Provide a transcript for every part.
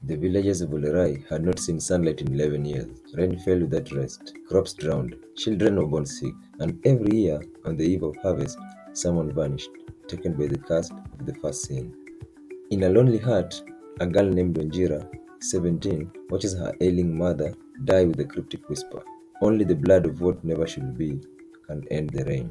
The villagers of Olerai had not seen sunlight in 11 years. Rain fell without rest, crops drowned, children were born sick, and every year, on the eve of harvest, someone vanished, taken by the curse of the first sin. In a lonely hut, a girl named Wanjira, 17, watches her ailing mother die with a cryptic whisper. Only the blood of what never should be can end the rain.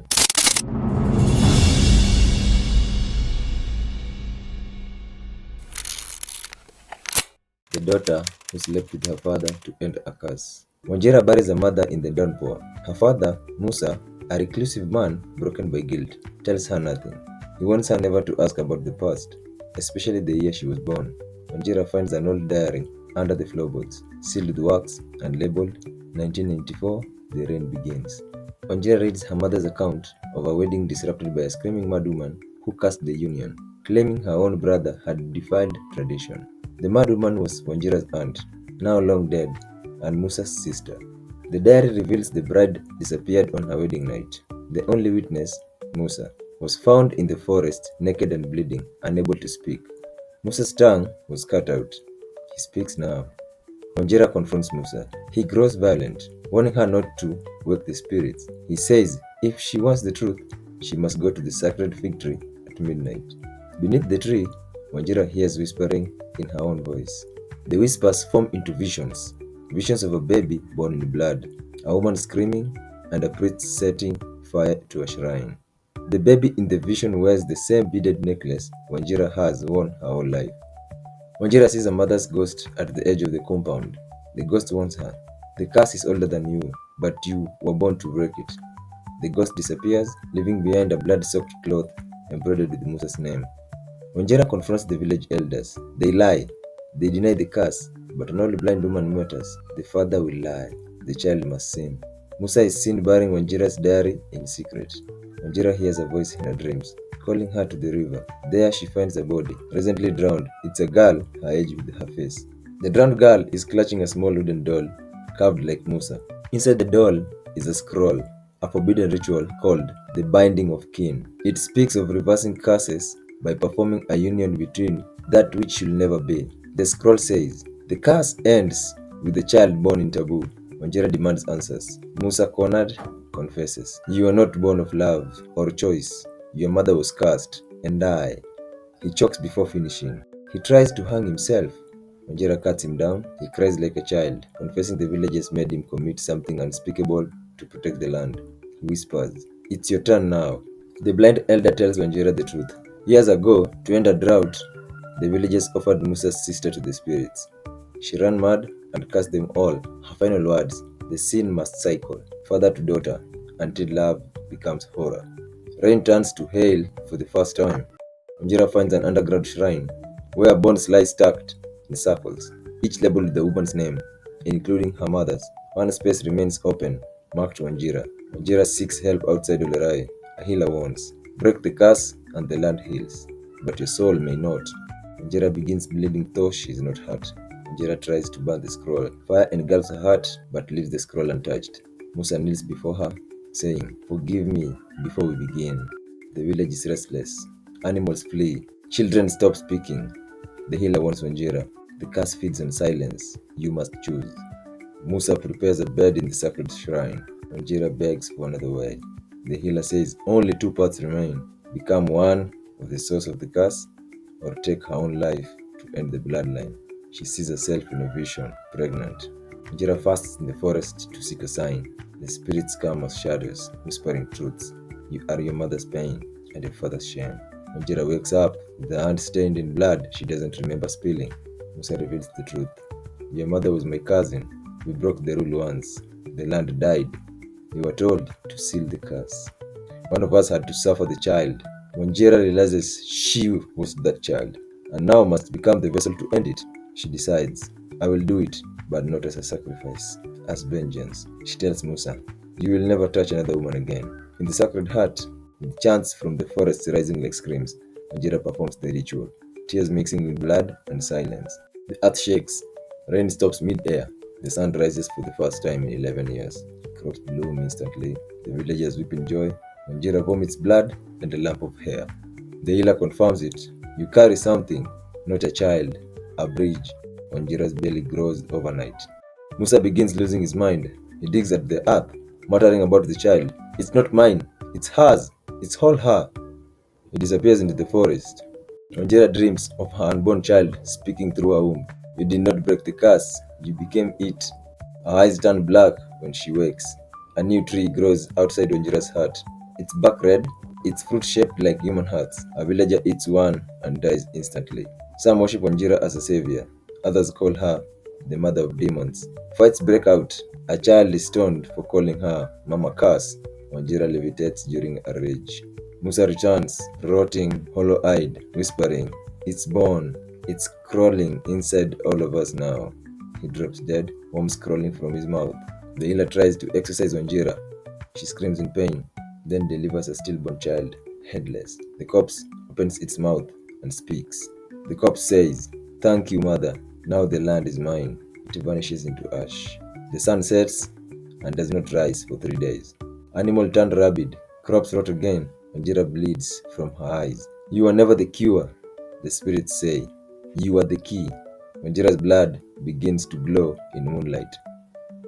The daughter who slept with her father to end a curse. Wanjira buries her mother in the downpour. Her father, Musa, a reclusive man broken by guilt, tells her nothing. He warns her never to ask about the past, especially the year she was born. Wanjira finds an old diary under the floorboards, sealed with wax and labeled 1994, the rain begins. Wanjira reads her mother's account of a wedding disrupted by a screaming mad woman who cursed the union, claiming her own brother had defied tradition. The mad woman was Wanjira's aunt, now long dead, and Musa's sister. The diary reveals the bride disappeared on her wedding night. The only witness, Musa, was found in the forest, naked and bleeding, unable to speak. Musa's tongue was cut out. He speaks now. Wanjira confronts Musa. He grows violent, warning her not to wake the spirits. He says if she wants the truth, she must go to the sacred fig tree at midnight. Beneath the tree, Wanjira hears whispering in her own voice. The whispers form into visions, visions of a baby born in blood, a woman screaming, and a priest setting fire to a shrine. The baby in the vision wears the same beaded necklace Wanjira has worn her whole life. Wanjira sees a mother's ghost at the edge of the compound. The ghost warns her, "The curse is older than you, but you were born to break it." The ghost disappears, leaving behind a blood-soaked cloth embroidered with Musa's name. Wanjira confronts the village elders. They lie. They deny the curse, but an old blind woman mutters, "The father will lie. The child must sin." Musa is seen burying Wanjira's diary in secret. Wanjira hears a voice in her dreams, calling her to the river. There she finds a body, recently drowned. It's a girl, her age with her face. The drowned girl is clutching a small wooden doll, carved like Musa. Inside the doll is a scroll, a forbidden ritual called the Binding of Kin. It speaks of reversing curses by performing a union between that which should never be. The scroll says, "The curse ends with the child born in taboo." Wanjira demands answers. Musa, cornered, confesses, "You are not born of love or choice. Your mother was cursed, and I." He chokes before finishing. He tries to hang himself. Wanjira cuts him down. He cries like a child, confessing the villagers made him commit something unspeakable to protect the land. He whispers, "It's your turn now." The blind elder tells Wanjira the truth. Years ago, to end a drought, the villagers offered Musa's sister to the spirits. She ran mad and cursed them all. Her final words, "The sin must cycle, father to daughter, until love becomes horror." Rain turns to hail for the first time. Wanjira finds an underground shrine, where bones lie stacked in circles, each labeled with the woman's name, including her mother's. One space remains open, marked Wanjira. Wanjira seeks help outside Olerai. A healer warns, "Break the curse and the land heals, but your soul may not." Wanjira begins bleeding though she is not hurt. Wanjira tries to burn the scroll. Fire engulfs her heart but leaves the scroll untouched. Musa kneels before her, saying, "Forgive me before we begin." The village is restless. Animals flee. Children stop speaking. The healer warns Wanjira, "The curse feeds on silence. You must choose." Musa prepares a bed in the sacred shrine. Wanjira begs for another way. The healer says only two paths remain: become one of the source of the curse, or take her own life to end the bloodline. She sees herself in a vision, pregnant. Wanjira fasts in the forest to seek a sign. The spirits come as shadows, whispering truths. You are your mother's pain and your father's shame. Wanjira wakes up with her hand stained in blood she doesn't remember spilling. Musa reveals the truth. Your mother was my cousin. We broke the rule once. The land died. We were told to seal the curse. One of us had to suffer the child. Wanjira realizes she was that child, and now must become the vessel to end it. She decides, "I will do it, but not as a sacrifice, as vengeance." She tells Musa, "You will never touch another woman again." In the sacred hut, with chants from the forest rising like screams, Wanjira performs the ritual, tears mixing with blood and silence. The earth shakes. Rain stops mid-air. The sun rises for the first time in 11 years. Crops bloom instantly. The villagers weep in joy. Wanjira vomits blood and a lump of hair. The healer confirms it. You carry something, not a child, a bridge. Wanjira's belly grows overnight. Musa begins losing his mind. He digs at the earth, muttering about the child. It's not mine, it's hers, it's all her. He disappears into the forest. Wanjira dreams of her unborn child speaking through her womb. You did not break the curse, you became it. Her eyes turn black when she wakes. A new tree grows outside Wanjira's hut. Its bark red, its fruit shaped like human hearts. A villager eats one and dies instantly. Some worship Wanjira as a savior. Others call her the mother of demons. Fights break out. A child is stoned for calling her Mama Curse. Wanjira levitates during a rage. Musa returns, rotting, hollow-eyed, whispering, "It's born. It's crawling inside all of us now." He drops dead, worms crawling from his mouth. The healer tries to exorcise Wanjira. She screams in pain, then delivers a stillborn child, headless. The corpse opens its mouth and speaks. The corpse says, "Thank you, mother. Now the land is mine." It vanishes into ash. The sun sets and does not rise for 3 days. Animal turned rabid. Crops rot again. Wanjira bleeds from her eyes. "You are never the cure," the spirits say. "You are the key." Wanjira's blood begins to glow in moonlight.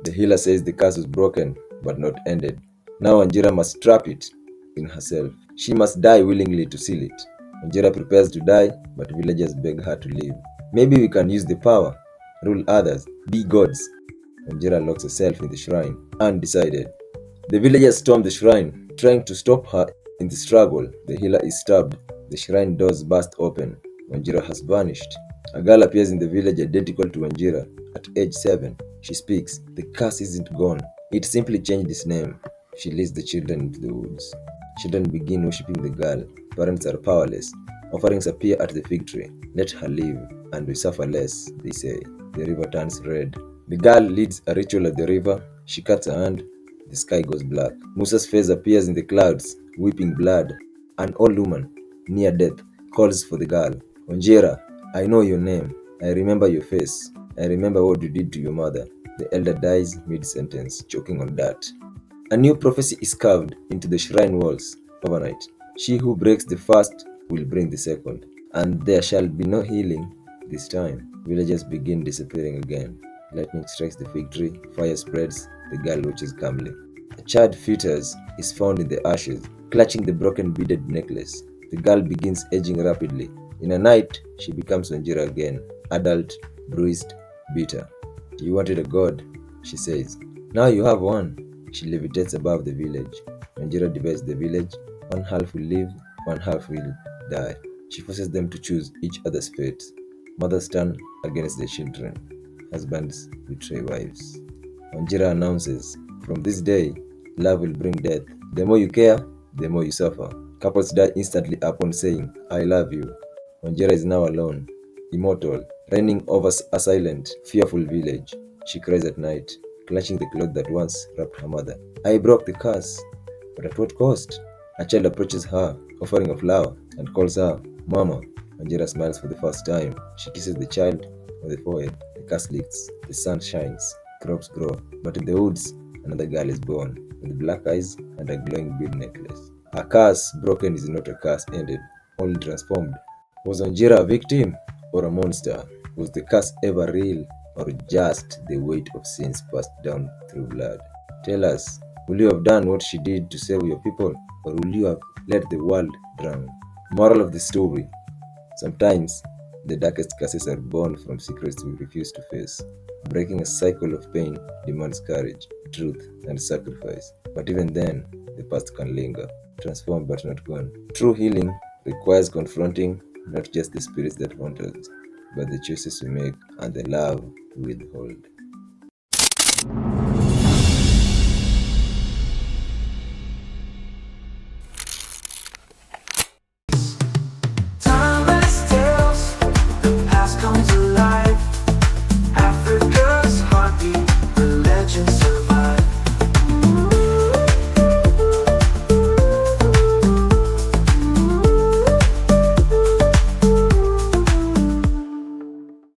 The healer says the curse was broken but not ended. Now Wanjira must trap it in herself. She must die willingly to seal it. Wanjira prepares to die, but villagers beg her to leave. "Maybe we can use the power, rule others, be gods." Wanjira locks herself in the shrine, undecided. The villagers storm the shrine, trying to stop her in the struggle. The healer is stabbed. The shrine doors burst open. Wanjira has vanished. A girl appears in the village identical to Wanjira. At age 7, she speaks. The curse isn't gone. It simply changed its name. She leads the children into the woods. Children begin worshipping the girl. Parents are powerless. Offerings appear at the fig tree. "Let her live, and we suffer less," they say. The river turns red. The girl leads a ritual at the river. She cuts her hand. The sky goes black. Musa's face appears in the clouds, weeping blood. An old woman, near death, calls for the girl. "Wanjira, I know your name. I remember your face. I remember what you did to your mother." The elder dies mid-sentence, choking on dirt. A new prophecy is carved into the shrine walls overnight. "She who breaks the first will bring the second, and there shall be no healing this time." Villagers begin disappearing again. Lightning strikes the fig tree, fire spreads, the girl watches calmly. A charred fetus is found in the ashes, clutching the broken beaded necklace. The girl begins aging rapidly. In a night, she becomes Wanjira again, adult, bruised, bitter. "You wanted a god," she says. "Now you have one." She levitates above the village. Wanjira divides the village. One half will live, one half will die. She forces them to choose each other's fate. Mothers turn against their children. Husbands betray wives. Wanjira announces, "From this day, love will bring death. The more you care, the more you suffer." Couples die instantly upon saying, "I love you." Wanjira is now alone, immortal, reigning over a silent, fearful village. She cries at night, clutching the cloth that once wrapped her mother. "I broke the curse, but at what cost?" A child approaches her, offering a flower, and calls her Mama. Wanjira smiles for the first time. She kisses the child on the forehead. The curse lifts, the sun shines, crops grow. But in the woods, another girl is born, with black eyes and a glowing bead necklace. A curse broken is not a curse ended, only transformed. Was Wanjira a victim or a monster? Was the curse ever real, or just the weight of sins passed down through blood? Tell us, will you have done what she did to save your people, or will you have let the world drown? Moral of the story: sometimes the darkest curses are born from secrets we refuse to face. Breaking a cycle of pain demands courage, truth, and sacrifice. But even then, the past can linger, transformed but not gone. True healing requires confronting not just the spirits that haunt us, but the choices we make and the love we withhold.